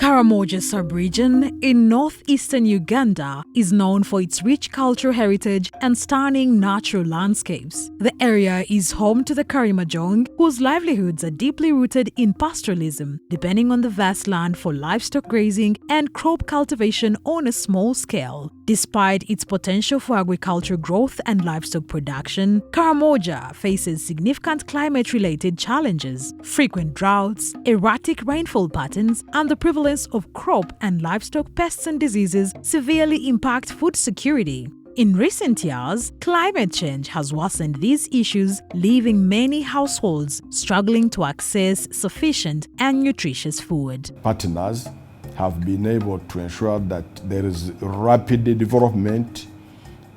Karamoja sub-region in northeastern Uganda is known for its rich cultural heritage and stunning natural landscapes. The area is home to the Karamoja, whose livelihoods are deeply rooted in pastoralism, depending on the vast land for livestock grazing and crop cultivation on a small scale. Despite its potential for agricultural growth and livestock production, Karamoja faces significant climate-related challenges. Frequent droughts, erratic rainfall patterns, and the prevalence of crop and livestock pests and diseases severely impact food security. In recent years, climate change has worsened these issues, leaving many households struggling to access sufficient and nutritious food. Partners have been able to ensure that there is rapid development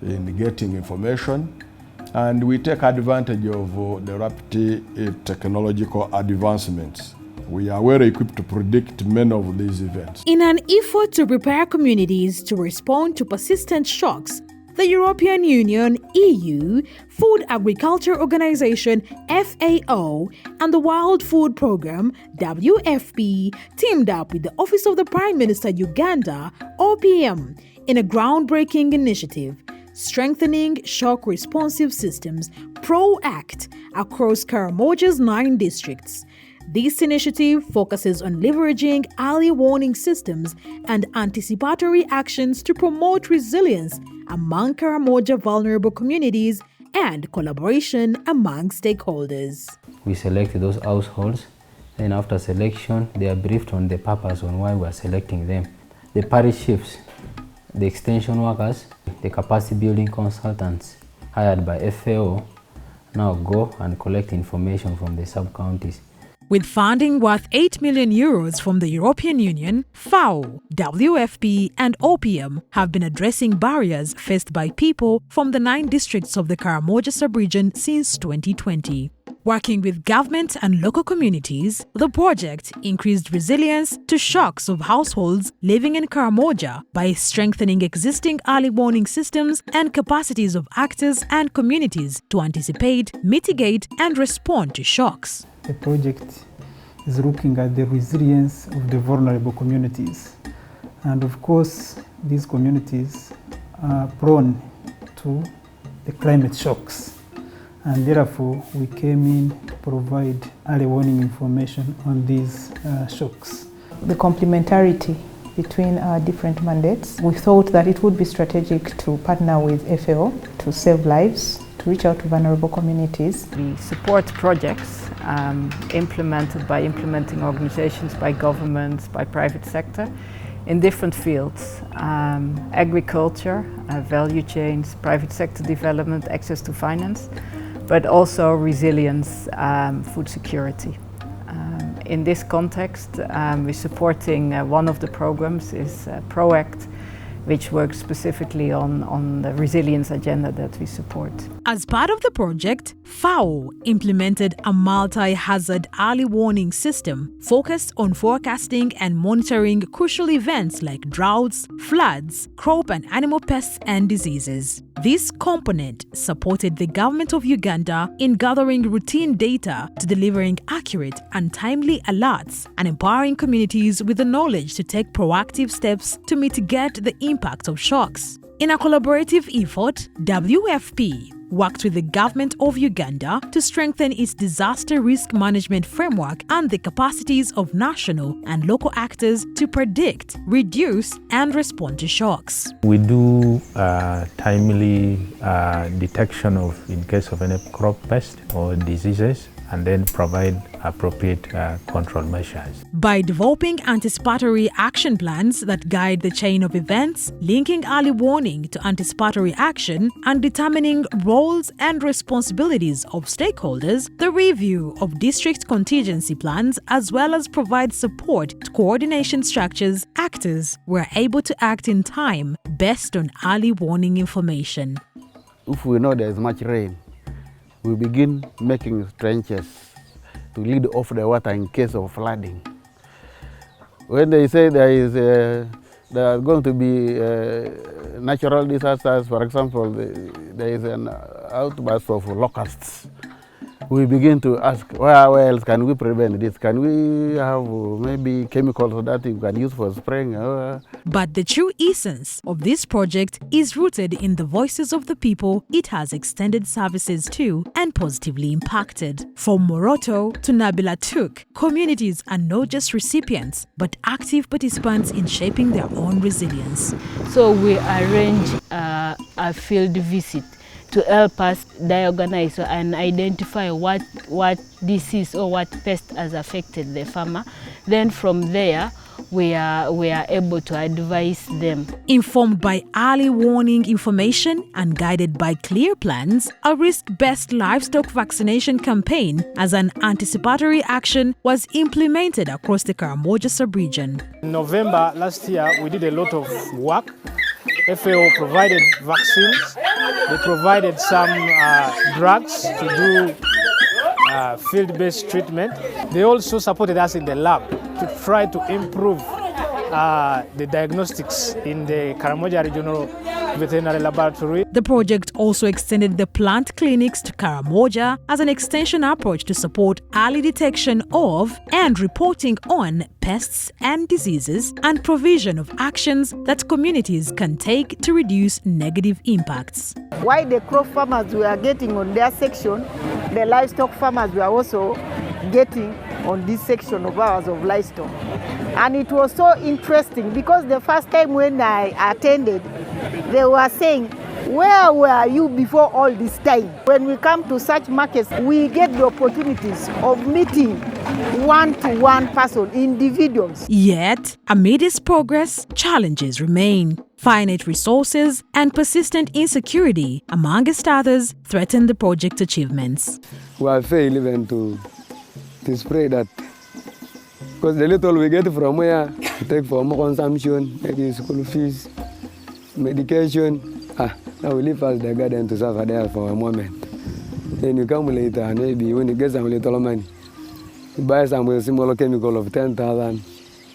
in getting information, and we take advantage of the rapid technological advancements. We are well equipped to predict many of these events. In an effort to prepare communities to respond to persistent shocks, the European Union (EU), Food Agriculture Organization (FAO), and the World Food Programme (WFP) teamed up with the Office of the Prime Minister Uganda (OPM) in a groundbreaking initiative, strengthening shock responsive systems PROACT across Karamoja's 9 districts. This initiative focuses on leveraging early warning systems and anticipatory actions to promote resilience among Karamoja vulnerable communities and collaboration among stakeholders. We selected those households, and after selection, they are briefed on the purpose on why we are selecting them. The parish chiefs, the extension workers, the capacity building consultants hired by FAO now go and collect information from the sub-counties. With funding worth €8 million from the European Union, FAO, WFP and OPM have been addressing barriers faced by people from the 9 districts of the Karamoja sub-region since 2020. Working with government and local communities, the project increased resilience to shocks of households living in Karamoja by strengthening existing early warning systems and capacities of actors and communities to anticipate, mitigate, and respond to shocks. The project is looking at the resilience of the vulnerable communities. And of course, these communities are prone to the climate shocks. And therefore, we came in to provide early warning information on these shocks. The complementarity between our different mandates, we thought that it would be strategic to partner with FAO to save lives, to reach out to vulnerable communities. We support projects implemented by implementing organizations, by governments, by private sector in different fields. Agriculture, value chains, private sector development, access to finance, but also resilience, food security. In this context, we're supporting one of the programs is PROACT, which works specifically on the resilience agenda that we support. As part of the project, FAO implemented a multi-hazard early warning system focused on forecasting and monitoring crucial events like droughts, floods, crop and animal pests and diseases. This component supported the government of Uganda in gathering routine data to delivering accurate and timely alerts and empowering communities with the knowledge to take proactive steps to mitigate the impact of shocks. In a collaborative effort, WFP worked with the government of Uganda to strengthen its disaster risk management framework and the capacities of national and local actors to predict, reduce, and respond to shocks. We do timely detection of in case of any crop pest or diseases, and then provide appropriate control measures. By developing anticipatory action plans that guide the chain of events, linking early warning to anticipatory action, and determining roles and responsibilities of stakeholders, the review of district contingency plans as well as provide support to coordination structures, actors were able to act in time based on early warning information. If we know there is much rain, we begin making trenches to lead off the water in case of flooding. When they say there are going to be natural disasters, for example, there is an outburst of locusts, we begin to ask, where else can we prevent this? Can we have maybe chemicals that you can use for spraying? But the true essence of this project is rooted in the voices of the people it has extended services to and positively impacted. From Moroto to Nabila Tuk, communities are not just recipients, but active participants in shaping their own resilience. So we arrange a field visit to help us diagnose and identify what disease or what pest has affected the farmer. Then from there, we are able to advise them. Informed by early warning information and guided by clear plans, a risk-based livestock vaccination campaign as an anticipatory action was implemented across the Karamoja sub-region. In November last year, we did a lot of work. FAO provided vaccines, they provided some drugs to do field-based treatment. They also supported us in the lab to try to improve the diagnostics in the Karamoja Regional Veterinary Laboratory. The project also extended the plant clinics to Karamoja as an extension approach to support early detection of and reporting on pests and diseases and provision of actions that communities can take to reduce negative impacts. While the crop farmers were getting on their section, the livestock farmers were also getting on this section of ours of livestock. And it was so interesting because the first time when I attended, they were saying, where were you before all this time? When we come to such markets, we get the opportunities of meeting one-to-one person, individuals. Yet, amid its progress, challenges remain. Finite resources and persistent insecurity, amongst others, threaten the project's achievements. We are failing even to spray that. Because the little we get from where we take for more consumption, maybe school fees, medication. Now we leave us the garden to suffer there for a moment. Then you come later and maybe when you get some little money, you buy some similar chemical of 10,000,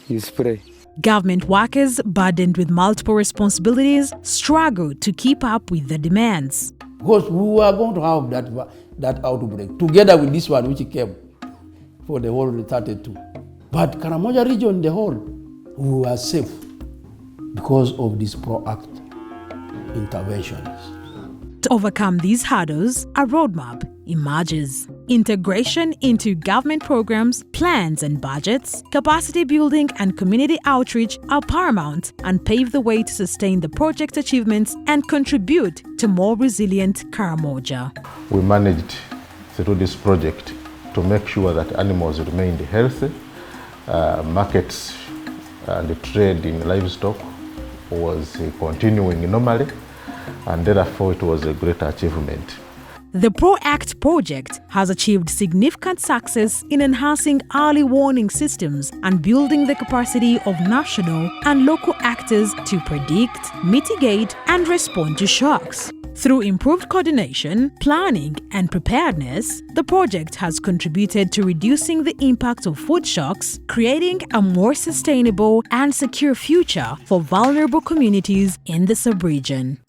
you spray. Government workers burdened with multiple responsibilities struggle to keep up with the demands. Because we were going to have that outbreak together with this one which came for the whole 32. But Karamoja region, the whole, we were safe because of this PROACT interventions. To overcome these hurdles, a roadmap emerges. Integration into government programs, plans and budgets, capacity building and community outreach are paramount and pave the way to sustain the project's achievements and contribute to more resilient Karamoja. We managed through this project to make sure that animals remained healthy, markets and the trade in livestock was continuing normally, and therefore it was a great achievement. The PROACT project has achieved significant success in enhancing early warning systems and building the capacity of national and local actors to predict, mitigate, and respond to shocks. Through improved coordination, planning, and preparedness, the project has contributed to reducing the impact of food shocks, creating a more sustainable and secure future for vulnerable communities in the sub-region.